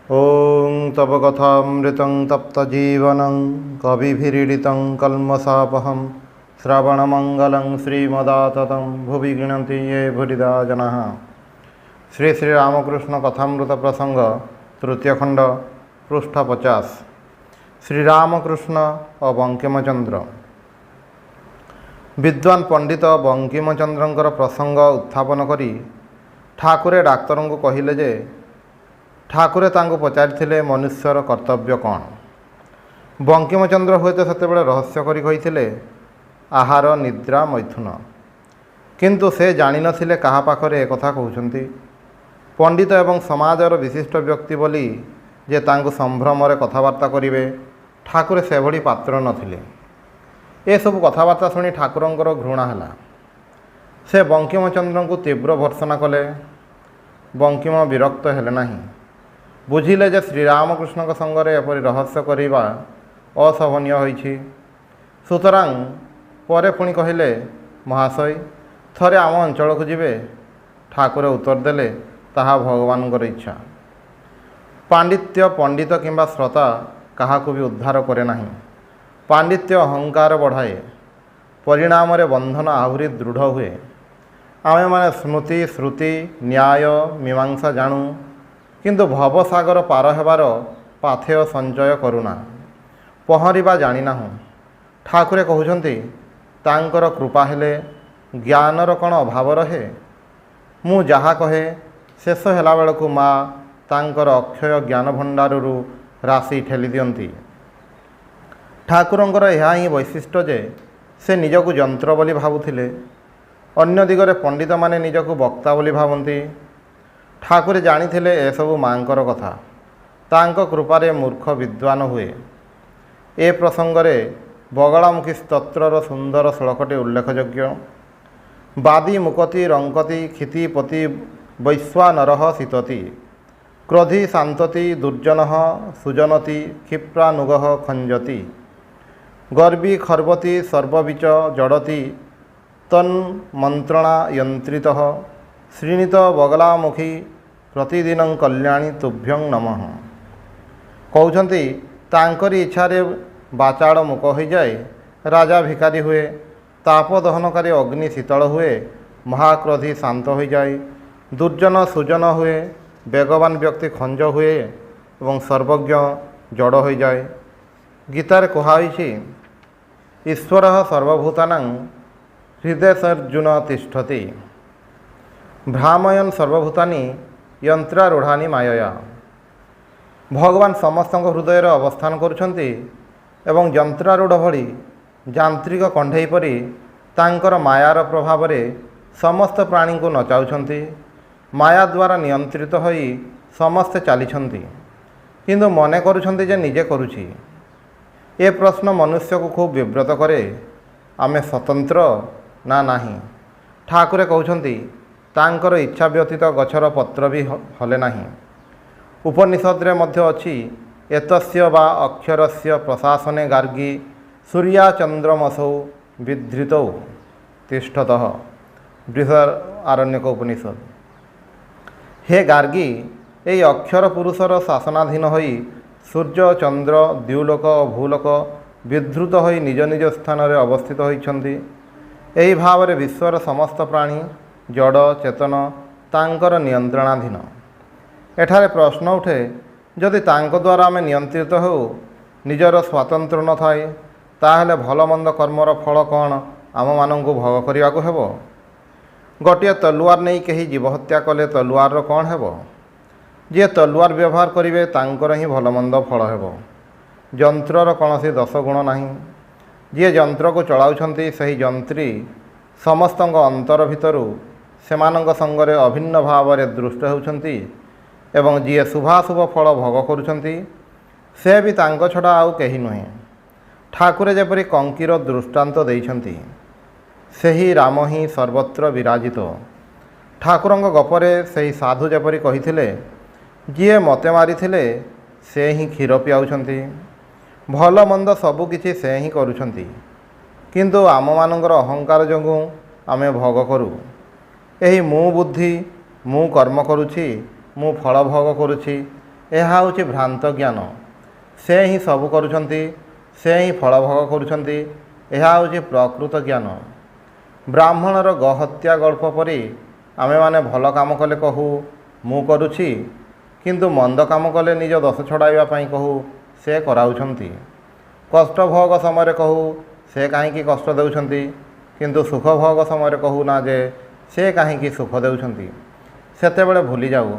ॐ तव कथामृतं तप्तजीवनं कविभिरीडितं कल्मषापहं श्रवणमङ्गलं श्रीमदाततं भुवि गृह्णन्ति ये भूरिदा जनाः। श्री श्री रामकृष्ण कथामृत प्रसंग तृतीय खंड पृष्ठ 50। श्रीरामकृष्ण और बंकिमचंद्र। विद्वान पंडित बंकिमचंद्रंकर प्रसंग उत्थापन करी ठाकुरे डाक्तर को कहिले जे ठाकुरे तांको पचारिथिले मनुष्यर कर्तव्य कौन। बंकिमचंद्र हुए तो सेतेबेले रहस्य करी कहिथिले आहार निद्रा मैथुन, किंतु से जानि नथिले कहा पाखरे ए कथा कहउछंती। पंडित एवं समाजर विशिष्ट व्यक्ति बोली जे तांको संभ्रमरे कथबार्ता करिवे, ठाकुरे सेभଳି पात्र नथिले। ए सब कथबार्ता शुणी ठाकुरंकर घृणा हैला। से बंकिमचंद्र को तीव्र भर्त्सना कले। बंकिम विरक्त हेले नाही। बुझिले जे श्रीरामकृष्ण संगरे एपरि रहस्य करिबा अशोभनीय होइछि। सुतरां परे पुणी कहिले, महाशय थरे आम अंचल को जिबे। ठाकुर उत्तर देले, ताहा भगवानकर इच्छा। पांडित्य पंडित किंबा श्रोता काहाकु भी उद्धार करे नाही। पांडित्य अहंकार बढ़ाए, परिणाम रे बंधन आहुरी दृढ़ हुए। आमे माने स्मृति श्रुति न्याय मीमांसा जानू, किंतु भवसागर पार हेबार पाथेय संचय करुना, पहरिबा जानिनाहु। ठाकुरे कहउछंती तांकर कृपा हेले ज्ञानर कौन अभाव रहे। मु जहा कहे शेष हेला बेलकु माँ तांकर अक्षय ज्ञान भंडारु राशि ठेली दियंती। ठाकुरंकर यह ही वैशिष्ट्य जे से निजकु यंत्र बोली भावुथिले, अन्य दिगरे पंडित माने निजकु वक्ता बोली भावंती। ठाकुरे जानिथिले एसबु मांकर कथा, तांको कृपारे मूर्ख विद्वान हुए। ए प्रसंगरे बगलामुखी स्तोत्रर सुंदर श्लोकटे उल्लेखयोग्य। बादी मुकति रंकति क्षितिपति वैश्वानरः शीतति, क्रोधी शांतति दुर्जनः सुजनति, क्षिप्रानुगः खंजति, गर्वी खर्वति सर्वविच जड़ति, तन्मंत्रणा यंत्रितः, श्रीणीत बगलामुखी प्रतिदिन कल्याणी तुभ्यं नमः। कहउछंती तांकरी इच्छारे बाचाड़ मुक हो जाए, राजा भिकारी हुए, ताप दहनकारी अग्नि शीतल हुए, महाक्रोधी शांत हो जाए, दुर्जन सुजन हुए, वेगवान व्यक्ति खंज हुए एवं सर्वज्ञ जड़ हो जाए। गीतार कहुछि, ईश्वरः सर्वभूतानां हृदयसर्जुन तिष्ठति, भ्रामयन् सर्वभूतानि यंत्रारूढ़ानि मायया। भगवान समस्त हृदय अवस्थान करुछंती एवं यंत्रारूढ़ भली यांत्रिक कंढई परी तांकर मायार प्रभाव रे समस्त प्राणी को नचाउछंती। माया द्वारा नियंत्रित होई समस्ते चलीछंती, किंतु मने करुछंती जे निजे करुछि। ए प्रश्न मनुष्य को खूब विव्रत करे। आमे स्वतंत्र ना नाही। ठाकुरे कहउछंती तांकर इच्छा व्यतीत गछर पत्र भी हले नाही। उपनिषद रे मध्य अछि, एतस्य वा अक्षरस्य प्रशासने गार्गी सूर्या चंद्रमसौ विधृतौ तिष्ठतः। बृहदारण्यक उपनिषद। हे गार्गी, ए अक्षर पुरुषर शासनाधीन होई सूर्य चंद्र द्युलोक और भूलोक विधृत होई निज निज स्थान रे अवस्थित होइछंती। एही भाव रे विश्वर समस्त प्राणी जड़ चेतन तांकर नियंत्रणाधीन। एठारे प्रश्न उठे, जदि तांको द्वारा आमे नियंत्रित हो, निजर स्वातंत्र न थाए, ताहेले भल मंद कर्मर फल कौन आम मानंकु भोग करिवाकु हेबो। गोटे तलुआर नहीं कहीं जीव हत्या कले तलुआर कौन हेबो। जे तलुआर व्यवहार करिवे तांकर ही भल मंद फल हेबो। यंत्रर कौनसी दश गुण नाही। जे यंत्र को चलाउछंती सही यंत्री समस्तंग अंतर भितरु सेमानंग संगरे अभिन्न भाव रे दृष्ट होउछंती एवं जी शुभाशुभ फल भोग करुछंती से भी तांको छड़ा आउ केही नुहे। ठाकुरे जेपरि कंकीर दृष्टांत देइछंती, सेही राम ही सर्वत्र विराजित। ठाकुरंग गपरे सेही साधु जेपरि कहिथिले, जी मते मारिथिले से ही क्षीर पियाउछंती। भल मंद सबु किछि से ही करुछंती, किंतु आम मानंगर अहंकार जोगु आमे भोग करू। एही मु बुद्धि मु कर्म करुछि, मु फल भोग करुछि, ଏହା ହେଉଛି ଭ୍ରାନ୍ତ ଜ୍ଞାନ। ସେ ହିଁ ସବୁ କରୁଛନ୍ତି, ସେ ହିଁ ଫଳ ଭୋଗ କରୁଛନ୍ତି। ଏହା ହେଉଛି ପ୍ରକୃତ ଜ୍ଞାନ। ବ୍ରାହ୍ମଣର ଗୋହତ୍ୟା ଗଳ୍ପ ପରି ଆମେମାନେ ଭଲ କାମ କଲେ କହୁ ମୁଁ କରୁଛି, କିନ୍ତୁ ମନ୍ଦ କାମ କଲେ ନିଜ ଦୋଷ ଛଡ଼ାଇବା ପାଇଁ କହୁ ସେ କରାଉଛନ୍ତି। କଷ୍ଟ ଭୋଗ ସମୟରେ କହୁ ସେ କାହିଁକି କଷ୍ଟ ଦେଉଛନ୍ତି, କିନ୍ତୁ ସୁଖ ଭୋଗ ସମୟରେ କହୁନା ଯେ ସେ କାହିଁକି ସୁଖ ଦେଉଛନ୍ତି। ସେତେବେଳେ ଭୁଲିଯାଉ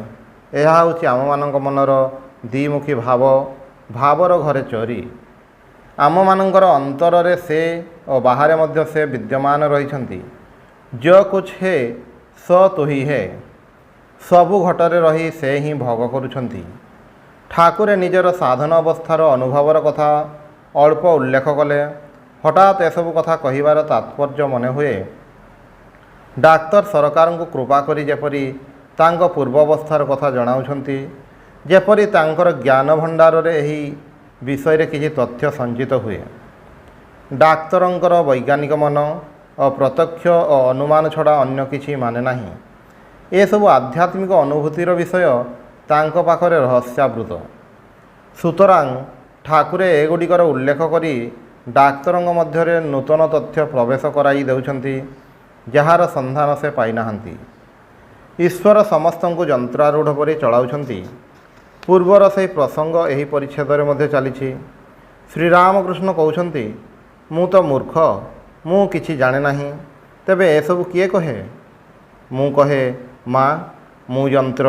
ଏହା ହେଉଛି ଆମମାନଙ୍କ ମନର ଦ୍ୱିମୁଖୀ ଭାବ, ଭାବର ଘରେ ଚୋରି। ଆମମାନଙ୍କର ଅନ୍ତରରେ ସେ ଓ ବାହାରେ ମଧ୍ୟ ସେ ବିଦ୍ୟମାନ ରହିଛନ୍ତି। ଯୋ କୁଛ ହେ ସୋ ତୁହି ହେ। ସବୁ ଘଟରେ ରହି ସେ ହିଁ ଭୋଗ କରୁଛନ୍ତି। ଠାକୁରେ ନିଜର ସାଧନ ଅବସ୍ଥାର ଅନୁଭବର କଥା ଅଳ୍ପ ଉଲ୍ଲେଖ କଲେ। ହଠାତ୍ ଏସବୁ କଥା କହିବାର ତାତ୍ପର୍ଯ୍ୟ ମନେ ହୁଏ ଡାକ୍ତର ସରକାରଙ୍କୁ କୃପା କରି ଯେପରି ତାଙ୍କ ପୂର୍ବାବସ୍ଥାର କଥା ଜଣାଉଛନ୍ତି, ଯେପରି ତାଙ୍କର ଜ୍ଞାନ ଭଣ୍ଡାରରେ ଏହି ବିଷୟରେ କିଛି ତଥ୍ୟ ସଞ୍ଚିତ ହୁଏ। ଡାକ୍ତରଙ୍କର ବୈଜ୍ଞାନିକ ମନ ଓ ପ୍ରତ୍ୟକ୍ଷ ଓ ଅନୁମାନ ଛଡ଼ା ଅନ୍ୟ କିଛି ମାନେ ନାହିଁ। ଏସବୁ ଆଧ୍ୟାତ୍ମିକ ଅନୁଭୂତିର ବିଷୟ ତାଙ୍କ ପାଖରେ ରହସ୍ୟାବୃତ। ସୁତରାଂ ଠାକୁରେ ଏଗୁଡ଼ିକର ଉଲ୍ଲେଖ କରି ଡାକ୍ତରଙ୍କ ମଧ୍ୟରେ ନୂତନ ତଥ୍ୟ ପ୍ରବେଶ କରାଇ ଦେଉଛନ୍ତି, ଯାହାର ସନ୍ଧାନ ସେ ପାଇନାହାନ୍ତି। ଈଶ୍ୱର ସମସ୍ତଙ୍କୁ ଯନ୍ତ୍ରାରୂଢ଼ ପରି ଚଳାଉଛନ୍ତି। ପୂର୍ବର ସେହି ପ୍ରସଙ୍ଗ ଏହି ପରିଚ୍ଛେଦରେ ମଧ୍ୟ ଚାଲିଛି। ଶ୍ରୀରାମକୃଷ୍ଣ କହୁଛନ୍ତି, ମୁଁ ତ ମୂର୍ଖ, ମୁଁ କିଛି ଜାଣେ ନାହିଁ। ତେବେ ଏସବୁ କିଏ କହେ? ମୁଁ କହେ, ମା, ମୁଁ ଯନ୍ତ୍ର,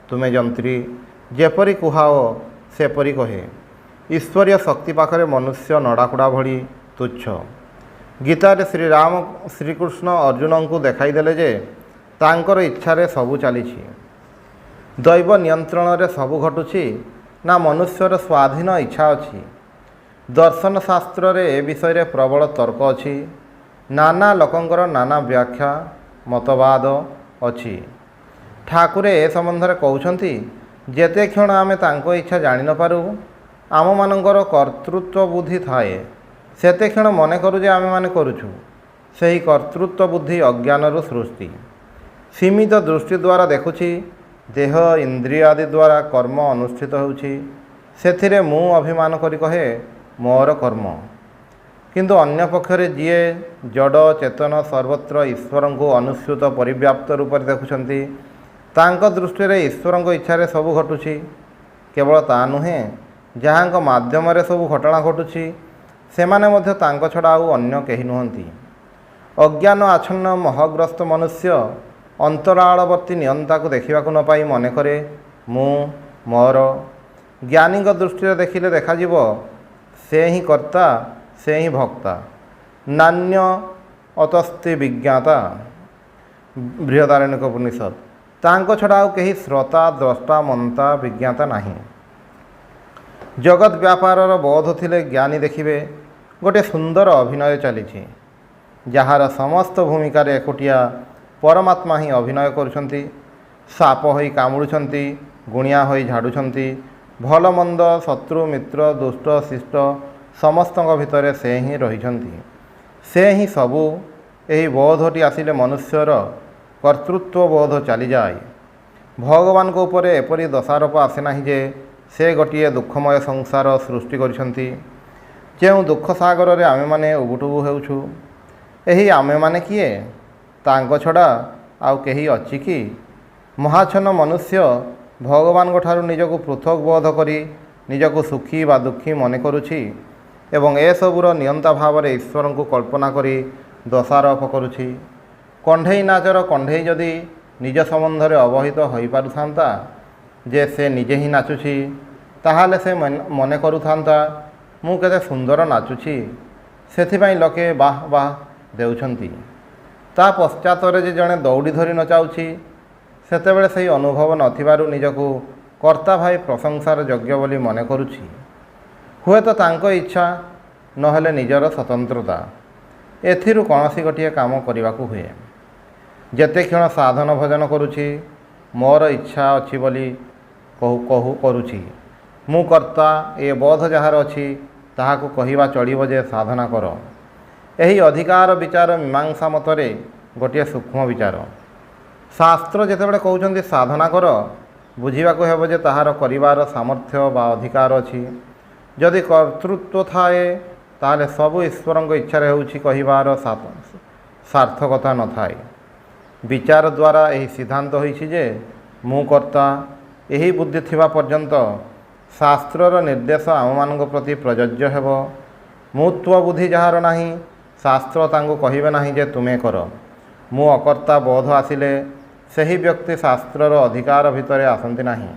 ତୁମେ ଯନ୍ତ୍ରୀ। ଯେପରି କୁହାଅ ସେପରି କହେ। ଈଶ୍ୱରୀୟ ଶକ୍ତି ପାଖରେ ମନୁଷ୍ୟ ନଡ଼ାକୁଡ଼ା ଭଳି ତୁଚ୍ଛ। ଗୀତାରେ ଶ୍ରୀକୃଷ୍ଣ ଅର୍ଜୁନଙ୍କୁ ଦେଖାଇଦେଲେ ଯେ ତାଙ୍କର ଇଚ୍ଛାରେ ସବୁ ଚାଲିଛି। ଦୈବ ନିୟନ୍ତ୍ରଣରେ ସବୁ ଘଟୁଛି ନା ମନୁଷ୍ୟର ସ୍ୱାଧୀନ ଇଚ୍ଛା ଅଛି? ଦର୍ଶନ ଶାସ୍ତ୍ରରେ ଏ ବିଷୟରେ ପ୍ରବଳ ତର୍କ ଅଛି। ନାନା ଲୋକଙ୍କର ନାନା ବ୍ୟାଖ୍ୟା ମତବାଦ ଅଛି। ଠାକୁରେ ଏ ସମ୍ବନ୍ଧରେ କହୁଛନ୍ତି, ଯେତେ କ୍ଷଣ ଆମେ ତାଙ୍କ ଇଚ୍ଛା ଜାଣିନପାରୁ ଆମମାନଙ୍କର କର୍ତ୍ତୃତ୍ୱ ବୁଦ୍ଧି ଥାଏ, ସେତେ କ୍ଷଣ ମନେ କରୁ ଯେ ଆମେମାନେ କରୁଛୁ। ସେହି କର୍ତ୍ତୃତ୍ୱ ବୁଦ୍ଧି ଅଜ୍ଞାନରୁ ସୃଷ୍ଟି। ସୀମିତ ଦୃଷ୍ଟି ଦ୍ୱାରା ଦେଖୁଛି, ଦେହ ଇନ୍ଦ୍ରିୟ ଆଦି ଦ୍ୱାରା କର୍ମ ଅନୁଷ୍ଠିତ ହେଉଛି। ସେଥିରେ ମୁଁ ଅଭିମାନ କରି କହେ ମୋର କର୍ମ। କିନ୍ତୁ ଅନ୍ୟପକ୍ଷରେ ଯିଏ ଜଡ଼ ଚେତନ ସର୍ବତ୍ର ଈଶ୍ୱରଙ୍କୁ ଅନୁସ୍ୟୁତ ପରିବ୍ୟାପ୍ତ ରୂପରେ ଦେଖୁଛନ୍ତି, ତାଙ୍କ ଦୃଷ୍ଟିରେ ଈଶ୍ୱରଙ୍କ ଇଚ୍ଛାରେ ସବୁ ଘଟୁଛି। କେବଳ ତା ନୁହେଁ, ଯାହାଙ୍କ ମାଧ୍ୟମରେ ସବୁ ଘଟଣା ଘଟୁଛି ସେମାନେ ମଧ୍ୟ ତାଙ୍କ ଛଡ଼ା ଆଉ ଅନ୍ୟ କେହି ନୁହନ୍ତି। ଅଜ୍ଞାନ ଆଚ୍ଛନ୍ନ ମୋହଗ୍ରସ୍ତ ମନୁଷ୍ୟ ଅନ୍ତରାଳବର୍ତ୍ତୀ ନିୟନ୍ତାକୁ ଦେଖିବାକୁ ନ ପାଇ ମନେକରେ ମୁଁ ମୋର। ଜ୍ଞାନୀଙ୍କ ଦୃଷ୍ଟିରେ ଦେଖିଲେ ଦେଖାଯିବ ସେ ହିଁ କର୍ତ୍ତା, ସେ ହିଁ ଭକ୍ତା। ନାନ୍ୟ ଅତସ୍ତି ବିଜ୍ଞାତା। ବୃହଦାରଣ୍ୟକ ଉପନିଷଦ। ତାଙ୍କ ଛଡ଼ା ଆଉ କେହି ଶ୍ରୋତା, ଦ୍ରଷ୍ଟା, ମନ୍ତା, ବିଜ୍ଞାତା ନାହିଁ। ଜଗତ ବ୍ୟାପାରର ବୋଧ ଥିଲେ ଜ୍ଞାନୀ ଦେଖିବେ ଗୋଟିଏ ସୁନ୍ଦର ଅଭିନୟ ଚାଲିଛି, ଯାହାର ସମସ୍ତ ଭୂମିକାରେ ଏକୁଟିଆ ପରମାତ୍ମା ହିଁ ଅଭିନୟ କରୁଛନ୍ତି। ସାପ ହୋଇ କାମୁଡ଼ୁଛନ୍ତି, ଗୁଣିଆ ହୋଇ ଝାଡ଼ୁଛନ୍ତି। ଭଲ ମନ୍ଦ, ଶତ୍ରୁ ମିତ୍ର, ଦୁଷ୍ଟ ଶିଷ୍ଟ ସମସ୍ତଙ୍କ ଭିତରେ ସେ ହିଁ ରହିଛନ୍ତି। ସେ ହିଁ ସବୁ। ଏହି ବୋଧଟି ଆସିଲେ ମନୁଷ୍ୟର କର୍ତ୍ତୃତ୍ୱ ବୋଧ ଚାଲିଯାଏ। ଭଗବାନଙ୍କ ଉପରେ ଏପରି ଦୋଷାରୋପ ଆସେ ନାହିଁ ଯେ ସେ ଗୋଟିଏ ଦୁଃଖମୟ ସଂସାର ସୃଷ୍ଟି କରିଛନ୍ତି, ଯେଉଁ ଦୁଃଖ ସାଗରରେ ଆମେମାନେ ଉବୁଟୁବୁ ହେଉଛୁ। ଏହି ଆମେମାନେ କିଏ? ତାଙ୍କ ଛଡ଼ା ଆଉ କେହି ଅଛି କି? ମହାଚ୍ଛନ୍ନ ମନୁଷ୍ୟ ଭଗବାନଙ୍କ ଠାରୁ ନିଜକୁ ପୃଥକ୍ ବୋଧ କରି ନିଜକୁ ସୁଖୀ ବା ଦୁଃଖୀ ମନେ କରୁଛି ଏବଂ ଏସବୁର ନିୟନ୍ତା ଭାବରେ ଈଶ୍ୱରଙ୍କୁ କଳ୍ପନା କରି ଦୋଷାରୋପ କରୁଛି। କଣ୍ଢେଇ ନାଚର କଣ୍ଢେଇ ଯଦି ନିଜ ସମ୍ବନ୍ଧରେ ଅବହିତ ହୋଇପାରୁଥାନ୍ତା ଯେ ସେ ନିଜେ ହିଁ ନାଚୁଛି, ତାହେଲେ ସେ ମନେ କରୁଥାନ୍ତା ମୁଁ କେତେ ସୁନ୍ଦର ନାଚୁଛି, ସେଥିପାଇଁ ଲୋକେ ବାଃ ବାଃ ଦେଉଛନ୍ତି। ତା ପଶ୍ଚାତରେ ଯେ ଜଣେ ଦୌଡ଼ି ଧରି ନଚାଉଛି, ସେତେବେଳେ ସେହି ଅନୁଭବ ନଥିବାରୁ ନିଜକୁ କର୍ତ୍ତା ଭାଇ ପ୍ରଶଂସାର ଯୋଗ୍ୟ ବୋଲି ମନେ କରୁଛି। ହୁଏତ ତାଙ୍କ ଇଚ୍ଛା ନହେଲେ ନିଜର ସ୍ୱତନ୍ତ୍ରତା। ଏଥିରୁ କୌଣସି ଗୋଟିଏ କାମ କରିବାକୁ ହୁଏ। ଯେତେ କ୍ଷଣ ସାଧନ ଭଜନ କରୁଛି, ମୋର ଇଚ୍ଛା ଅଛି ବୋଲି କରୁଛି। ମୁଁ କର୍ତ୍ତା ଏ ବୋଧ ଯାହାର ଅଛି, ତାହାକୁ କହିବା ଚଳିବ ଯେ ସାଧନା କର। ଏହି ଅଧିକାର ବିଚାର ମୀମାଂସା ମତରେ ଗୋଟିଏ ସୂକ୍ଷ୍ମ ବିଚାର। ଶାସ୍ତ୍ର ଯେତେବେଳେ କହୁଛନ୍ତି ସାଧନା କର, ବୁଝିବାକୁ ହେବ ଯେ ତାହାର କରିବାର ସାମର୍ଥ୍ୟ ବା ଅଧିକାର ଅଛି। ଯଦି କର୍ତ୍ତୃତ୍ୱ ଥାଏ ତାହେଲେ ସବୁ ଈଶ୍ୱରଙ୍କ ଇଚ୍ଛାରେ ହେଉଛି କହିବାର ସାର୍ଥକତା ନଥାଏ। ବିଚାର ଦ୍ୱାରା ଏହି ସିଦ୍ଧାନ୍ତ ହୋଇଛି ଯେ ମୁଁ କର୍ତ୍ତା। ଏହି ବୁଦ୍ଧି ଥିବା ପର୍ଯ୍ୟନ୍ତ ଶାସ୍ତ୍ରର ନିର୍ଦ୍ଦେଶ ଆମମାନଙ୍କ ପ୍ରତି ପ୍ରଯୋଜ୍ୟ ହେବ। ମୁତ୍ୱ ବୁଦ୍ଧି ଯାହାର ନାହିଁ, ଶାସ୍ତ୍ର ତାଙ୍କୁ କହିବେ ନାହିଁ ଯେ ତୁମେ କର। ମୁଁ ଅକର୍ତ୍ତା ବୋଧ ଆସିଲେ ସେହି ବ୍ୟକ୍ତି ଶାସ୍ତ୍ରର ଅଧିକାର ଭିତରେ ଆସନ୍ତି ନାହିଁ।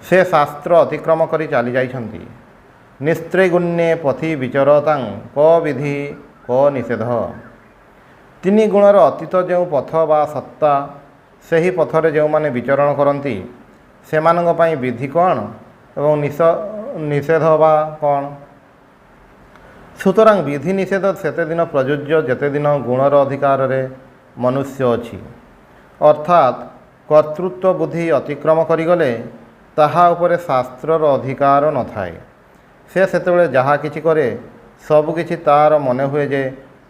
ସେ ଶାସ୍ତ୍ର ଅତିକ୍ରମ କରି ଚାଲିଯାଇଛନ୍ତି। ନିସ୍ତ୍ରିଗୁଣ୍ୟେ ପଥି ବିଚରତାଂ କ ବିଧି କ ନିଷେଧ। ତିନି ଗୁଣର ଅତୀତ ଯେଉଁ ପଥ ବା ସତ୍ତା, ସେହି ପଥରେ ଯେଉଁମାନେ ବିଚରଣ କରନ୍ତି ସେମାନଙ୍କ ପାଇଁ ବିଧି କ'ଣ ଏବଂ ନିଷେଧ ବା କ'ଣ? ସୁତରାଂ ବିଧି ନିଷେଧ ସେତେଦିନ ପ୍ରଯୁଜ୍ୟ ଯେତେଦିନ ଗୁଣର ଅଧିକାରରେ ମନୁଷ୍ୟ ଅଛି। ଅର୍ଥାତ୍ କର୍ତ୍ତୃତ୍ୱ ବୁଦ୍ଧି ଅତିକ୍ରମ କରିଗଲେ ତାହା ଉପରେ ଶାସ୍ତ୍ରର ଅଧିକାର ନଥାଏ। ସେ ସେତେବେଳେ ଯାହା କିଛି କରେ ସବୁକିଛି ତା'ର ମନେ ହୁଏ ଯେ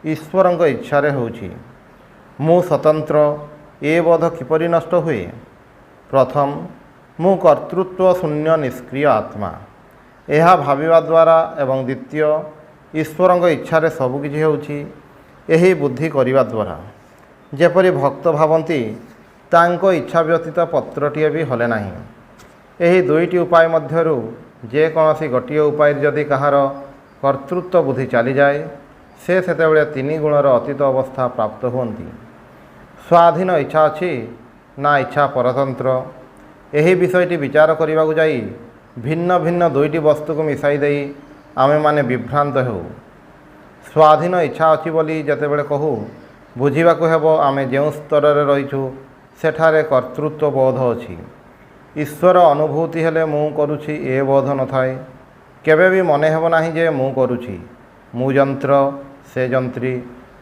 ଈଶ୍ୱରଙ୍କ ଇଚ୍ଛାରେ ହେଉଛି। ମୁଁ ସ୍ୱତନ୍ତ୍ର ଏ ବୋଧ କିପରି ନଷ୍ଟ ହୁଏ? ପ୍ରଥମ, ମୁଁ କର୍ତ୍ତୃତ୍ୱ ଶୂନ୍ୟ ନିଷ୍କ୍ରିୟ ଆତ୍ମା, ଏହା ଭାବିବା ଦ୍ୱାରା, ଏବଂ ଦ୍ୱିତୀୟ, ଈଶ୍ୱରଙ୍କ ଇଚ୍ଛାରେ ସବୁକିଛି ହେଉଛି ଏହି ବୁଦ୍ଧି କରିବା ଦ୍ୱାରା। ଯେପରି ଭକ୍ତ ଭାବନ୍ତି ତାଙ୍କ ଇଚ୍ଛା ବ୍ୟତୀତ ପତ୍ରଟିଏ ବି ହଲେ ନାହିଁ। ଏହି ଦୁଇଟି ଉପାୟ ମଧ୍ୟରୁ ଯେକୌଣସି ଗୋଟିଏ ଉପାୟରେ ଯଦି କାହାର କର୍ତ୍ତୃତ୍ୱ ବୁଦ୍ଧି ଚାଲିଯାଏ ସେ ସେତେବେଳେ ତିନି ଗୁଣର ଅତୀତ ଅବସ୍ଥା ପ୍ରାପ୍ତ ହୁଅନ୍ତି। ସ୍ୱାଧୀନ ଇଚ୍ଛା ଅଛି ନା ଇଚ୍ଛା ପରତନ୍ତ୍ର, ଏହି ବିଷୟଟି ବିଚାର କରିବାକୁ ଯାଇ ଭିନ୍ନ ଭିନ୍ନ ଦୁଇଟି ବସ୍ତୁକୁ ମିଶାଇ ଦେଇ ଆମେମାନେ ବିଭ୍ରାନ୍ତ ହେଉ। ସ୍ୱାଧୀନ ଇଚ୍ଛା ଅଛି ବୋଲି ଯେତେବେଳେ କହୁ, ବୁଝିବାକୁ ହେବ ଆମେ ଯେଉଁ ସ୍ତରରେ ରହିଛୁ ସେଠାରେ କର୍ତ୍ତୃତ୍ୱ ବୋଧ ଅଛି। ଈଶ୍ୱର ଅନୁଭୂତି ହେଲେ ମୁଁ କରୁଛି ଏ ବୋଧ ନଥାଏ। କେବେ ବି ମନେ ହେବ ନାହିଁ ଯେ ମୁଁ କରୁଛି, ମୁଁ ଯନ୍ତ୍ର, ସେ ଯନ୍ତ୍ରୀ।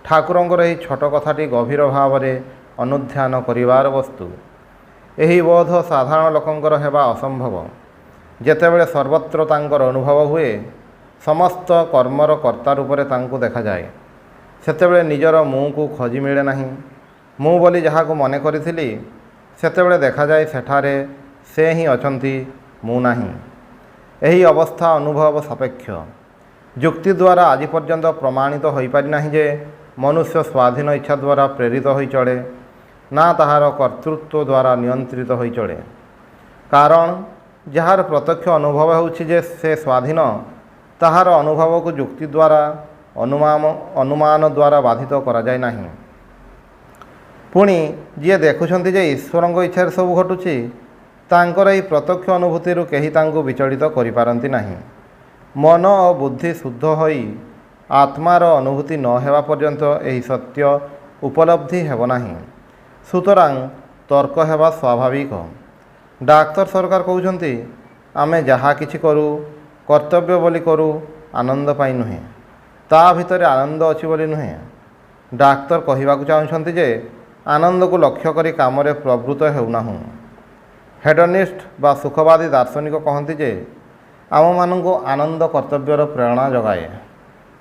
ଠାକୁରଙ୍କର ଏହି ଛୋଟ କଥାଟି ଗଭୀର ଭାବରେ ଅନୁଧ୍ୟାନ କରିବାର ବସ୍ତୁ। ଏହି ବୋଧ ସାଧାରଣ ଲୋକଙ୍କର ହେବା ଅସମ୍ଭବ। ଯେତେବେଳେ ସର୍ବତ୍ର ତାଙ୍କର ଅନୁଭବ ହୁଏ, ସମସ୍ତ କର୍ମର କର୍ତ୍ତା ରୂପରେ ତାଙ୍କୁ ଦେଖାଯାଏ, ସେତେବେଳେ ନିଜର ମୁଁକୁ ଖୋଜି ମିଳେ ନାହିଁ। ମୁଁ ବୋଲି ଯାହାକୁ ମନେ କରିଥିଲି ସେତେବେଳେ ଦେଖାଯାଏ ସେଠାରେ ସେ ହିଁ ଅଛନ୍ତି, ମୁଁ ନାହିଁ। ଏହି ଅବସ୍ଥା ଅନୁଭବ ସାପେକ୍ଷ। ଯୁକ୍ତି ଦ୍ୱାରା ଆଜି ପର୍ଯ୍ୟନ୍ତ ପ୍ରମାଣିତ ହୋଇପାରି ନାହିଁ ଯେ ମନୁଷ୍ୟ ସ୍ୱାଧୀନ ଇଚ୍ଛା ଦ୍ୱାରା ପ୍ରେରିତ ହୋଇ ଚଳେ ନା ତାହାର କର୍ତ୍ତୃତ୍ୱ ଦ୍ୱାରା ନିୟନ୍ତ୍ରିତ ହୋଇ ଚଳେ। କାରଣ ଯାହାର ପ୍ରତ୍ୟକ୍ଷ ଅନୁଭବ ହେଉଛି ଯେ ସେ ସ୍ୱାଧୀନ, ତାହାର ଅନୁଭବକୁ ଯୁକ୍ତି ଦ୍ୱାରା ଅନୁମାନ ଦ୍ୱାରା ବାଧିତ କରାଯାଏ ନାହିଁ। ପୁଣି ଯିଏ ଦେଖୁଛନ୍ତି ଯେ ଈଶ୍ୱରଙ୍କ ଇଚ୍ଛାରେ ସବୁ ଘଟୁଛି, ତାଙ୍କର ଏହି ପ୍ରତ୍ୟକ୍ଷ ଅନୁଭୂତିରୁ କେହି ତାଙ୍କୁ ବିଚଳିତ କରିପାରନ୍ତି ନାହିଁ। ମନ ଓ ବୁଦ୍ଧି ଶୁଦ୍ଧ ହୋଇ ଆତ୍ମାର ଅନୁଭୂତି ନ ହେବା ପର୍ଯ୍ୟନ୍ତ ଏହି ସତ୍ୟ ଉପଲବ୍ଧି ହେବ ନାହିଁ। ସୁତରାଂ ତର୍କ ହେବା ସ୍ୱାଭାବିକ। ଡାକ୍ତର ସରକାର କହୁଛନ୍ତି ଆମେ ଯାହା କିଛି କରୁ କର୍ତ୍ତବ୍ୟ ବୋଲି କରୁ, ଆନନ୍ଦ ପାଇଁ ନୁହେଁ। ତା ଭିତରେ ଆନନ୍ଦ ଅଛି ବୋଲି ନୁହେଁ। ଡାକ୍ତର କହିବାକୁ ଚାହୁଁଛନ୍ତି ଯେ ଆନନ୍ଦକୁ ଲକ୍ଷ୍ୟ କରି କାମରେ ପ୍ରବୃତ୍ତ ହେଉନାହୁଁ। ହେଡନିଷ୍ଟ ବା ସୁଖବାଦୀ ଦାର୍ଶନିକ କହନ୍ତି ଯେ ଆମମାନଙ୍କୁ ଆନନ୍ଦ କର୍ତ୍ତବ୍ୟର ପ୍ରେରଣା ଯୋଗାଏ।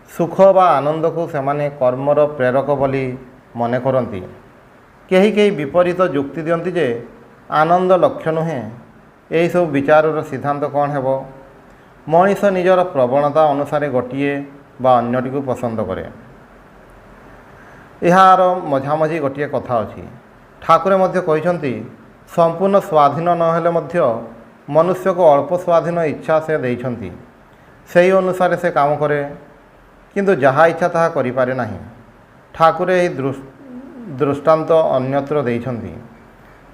ସୁଖ ବା ଆନନ୍ଦକୁ ସେମାନେ କର୍ମର ପ୍ରେରକ ବୋଲି ମନେ କରନ୍ତି। କେହି କେହି ବିପରୀତ ଯୁକ୍ତି ଦିଅନ୍ତି ଯେ ଆନନ୍ଦ ଲକ୍ଷ୍ୟ ନୁହେଁ। ଏହିସବୁ ବିଚାରର ସିଦ୍ଧାନ୍ତ କ'ଣ ହେବ? ମଣିଷ ନିଜର ପ୍ରବଣତା ଅନୁସାରେ ଗୋଟିଏ ବା ଅନ୍ୟଟିକୁ ପସନ୍ଦ କରେ। ଏହାର ମଝାମଝି ଗୋଟିଏ କଥା ଅଛି। ଠାକୁର ମଧ୍ୟ କହିଛନ୍ତି ସମ୍ପୂର୍ଣ୍ଣ ସ୍ୱାଧୀନ ନହେଲେ ମଧ୍ୟ ମନୁଷ୍ୟକୁ ଅଳ୍ପ ସ୍ୱାଧୀନ ଇଚ୍ଛା ସେ ଦେଇଛନ୍ତି। ସେହି ଅନୁସାରେ ସେ କାମ କରେ, କିନ୍ତୁ ଯାହା ଇଚ୍ଛା ତାହା କରିପାରେ ନାହିଁ। ଠାକୁର ଏହି ଦୃଷ୍ଟାନ୍ତ ଅନ୍ୟତ୍ର ଦେଇଛନ୍ତି।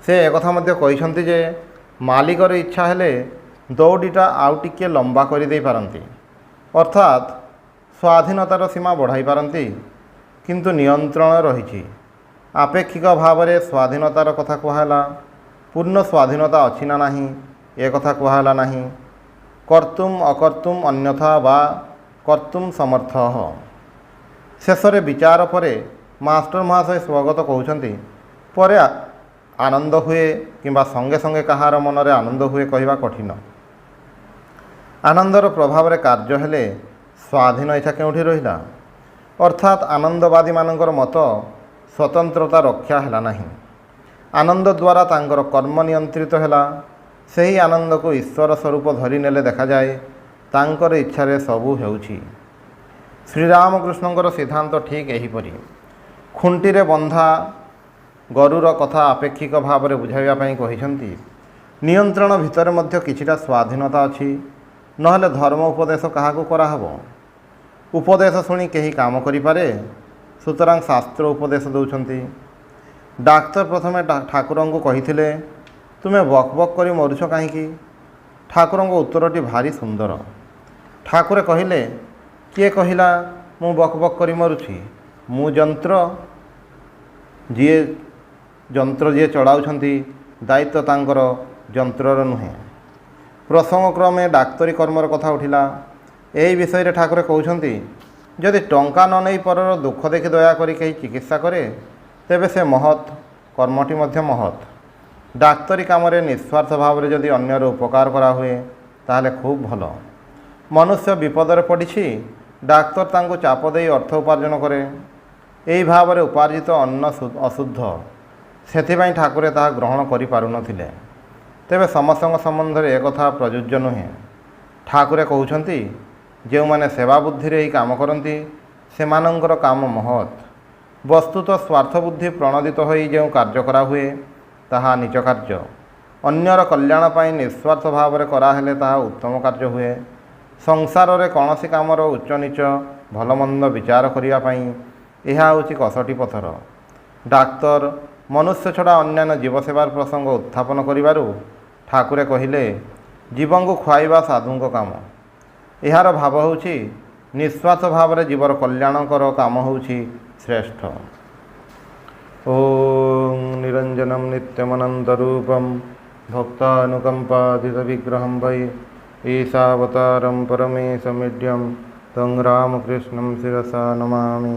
ସେ ଏକଥା ମଧ୍ୟ କହିଛନ୍ତି ଯେ ମାଲିକର ଇଚ୍ଛା ହେଲେ ଦଉଡ଼ିଟା ଆଉ ଟିକିଏ ଲମ୍ବା କରିଦେଇପାରନ୍ତି, ଅର୍ଥାତ୍ ସ୍ୱାଧୀନତାର ସୀମା ବଢ଼ାଇ ପାରନ୍ତି, କିନ୍ତୁ ନିୟନ୍ତ୍ରଣ ରହିଛି। ଆପେକ୍ଷିକ ଭାବରେ ସ୍ୱାଧୀନତାର କଥା କୁହାହେଲା, ପୂର୍ଣ୍ଣ ସ୍ୱାଧୀନତା ଅଛି ନା ନାହିଁ ଏ କଥା କୁହାହେଲା ନାହିଁ। କର୍ତ୍ତୁମ୍ ଅକର୍ତ୍ତୁମ୍ ଅନ୍ୟଥା ବା କର୍ତ୍ତୁମ୍ ସମର୍ଥଃ। ଶେଷରେ ବିଚାର ପରେ ମାଷ୍ଟର ମହାଶୟ ସ୍ୱଗତ କହୁଛନ୍ତି, ପରେ ଆନନ୍ଦ ହୁଏ କିମ୍ବା ସଙ୍ଗେ ସଙ୍ଗେ କାହାର ମନରେ ଆନନ୍ଦ ହୁଏ କହିବା କଠିନ। ଆନନ୍ଦର ପ୍ରଭାବରେ କାର୍ଯ୍ୟ ହେଲେ ସ୍ୱାଧୀନ ଇଚ୍ଛା କେଉଁଠି ରହିଲା? ଅର୍ଥାତ୍ ଆନନ୍ଦବାଦୀମାନଙ୍କର ମତ ସ୍ୱତନ୍ତ୍ରତା ରକ୍ଷା ହେଲା ନାହିଁ। ଆନନ୍ଦ ଦ୍ୱାରା ତାଙ୍କର କର୍ମ ନିୟନ୍ତ୍ରିତ ହେଲା। ସେହି ଆନନ୍ଦକୁ ଈଶ୍ୱର ସ୍ୱରୂପ ଧରି ନେଲେ ଦେଖାଯାଏ ତାଙ୍କର ଇଚ୍ଛାରେ ସବୁ ହେଉଛି। ଶ୍ରୀରାମକୃଷ୍ଣଙ୍କର ସିଦ୍ଧାନ୍ତ ଠିକ୍ ଏହିପରି। ଖୁଣ୍ଟିରେ ବନ୍ଧା ଗରୁର କଥା ଆପେକ୍ଷିକ ଭାବରେ ବୁଝାଇବା ପାଇଁ କହିଛନ୍ତି। ନିୟନ୍ତ୍ରଣ ଭିତରେ ମଧ୍ୟ କିଛିଟା ସ୍ୱାଧୀନତା ଅଛି, ନହେଲେ ଧର୍ମ ଉପଦେଶ କାହାକୁ କରାହେବ? ଉପଦେଶ ଶୁଣି କେହି କାମ କରିପାରେ? ସୁତରାଂ ଶାସ୍ତ୍ର ଉପଦେଶ ଦେଉଛନ୍ତି। ଡାକ୍ତର ପ୍ରଥମେ ଠାକୁରଙ୍କୁ କହିଥିଲେ, ତୁମେ ବକ୍ ବକ୍ କରି ମରୁଛ କାହିଁକି? ଠାକୁରଙ୍କ ଉତ୍ତରଟି ଭାରି ସୁନ୍ଦର। ଠାକୁରେ କହିଲେ, କିଏ କହିଲା ମୁଁ ବକ୍ ବକ୍ କରି ମରୁଛି? ମୁଁ ଯନ୍ତ୍ର। ଯିଏ ଚଳାଉଛନ୍ତି ଦାୟିତ୍ୱ ତାଙ୍କର, ଯନ୍ତ୍ରର ନୁହେଁ। ପ୍ରସଙ୍ଗକ୍ରମେ ଡାକ୍ତରୀ କର୍ମର କଥା ଉଠିଲା। ଏହି ବିଷୟରେ ଠାକୁରେ କହୁଛନ୍ତି, ଯଦି ଟଙ୍କା ନ ନେଇ ପରର ଦୁଃଖ ଦେଖି ଦୟାକରି କେହି ଚିକିତ୍ସା କରେ ତେବେ ସେ ମହତ୍, କର୍ମଟି ମଧ୍ୟ ମହତ୍। ଡାକ୍ତରୀ କାମରେ ନିଃସ୍ୱାର୍ଥ ଭାବରେ ଯଦି ଅନ୍ୟର ଉପକାର କରାହୁଏ ତାହେଲେ ଖୁବ୍ ଭଲ। ମନୁଷ୍ୟ ବିପଦରେ ପଡ଼ିଛି, ଡାକ୍ତର ତାଙ୍କୁ ଚାପ ଦେଇ ଅର୍ଥ ଉପାର୍ଜନ କରେ। ଏହି ଭାବରେ ଉପାର୍ଜିତ ଅନ୍ନ ଅଶୁଦ୍ଧ, ସେଥିପାଇଁ ଠାକୁରେ ତାହା ଗ୍ରହଣ କରିପାରୁନଥିଲେ। ତେବେ ସମସ୍ତଙ୍କ ସମ୍ବନ୍ଧରେ ଏକଥା ପ୍ରଯୁଜ୍ୟ ନୁହେଁ। ଠାକୁରେ କହୁଛନ୍ତି, ଯେଉଁମାନେ ସେବା ବୁଦ୍ଧିରେ ଏହି କାମ କରନ୍ତି ସେମାନଙ୍କର କାମ ମହତ୍। ବସ୍ତୁତଃ ସ୍ୱାର୍ଥ ବୁଦ୍ଧି ପ୍ରଣୋଦିତ ହୋଇ ଯେଉଁ କାର୍ଯ୍ୟ କରାହୁଏ ତାହା ନୀଚ କାର୍ଯ୍ୟ। ଅନ୍ୟର କଲ୍ୟାଣ ପାଇଁ ନିଃସ୍ୱାର୍ଥ ଭାବରେ କରାହେଲେ ତାହା ଉତ୍ତମ କାର୍ଯ୍ୟ ହୁଏ। ସଂସାରରେ କୌଣସି କାମର ଉଚ୍ଚ ନୀଚ ଭଲମନ୍ଦ ବିଚାର କରିବା ପାଇଁ ଏହା ହେଉଛି କଷଟି ପଥର। ଡାକ୍ତର ମନୁଷ୍ୟ ଛଡ଼ା ଅନ୍ୟାନ୍ୟ ଜୀବସେବାର ପ୍ରସଙ୍ଗ ଉତ୍ଥାପନ କରିବାରୁ ଠାକୁରେ କହିଲେ, ଜୀବଙ୍କୁ ଖୁଆଇବା ସାଧୁଙ୍କ କାମ। ଏହାର ଭାବ ହେଉଛି ନିଃସ୍ୱାର୍ଥ ଭାବରେ ଜୀବର କଲ୍ୟାଣକର କାମ ହେଉଛି ଶ୍ରେଷ୍ଠ। ଓଂ ନିରଞ୍ଜନମ୍ ନିତ୍ୟମନନ୍ତରୂପମ୍ ଭକ୍ତାନୁକମ୍ପାଦିତବିଗ୍ରହଂ ବୈ ଈଶାବତାରಂ ପରମେଶମିଡ୍ୟଂ तं ରାମକୃଷ୍ଣଂ ଶିରସା ନମାମି।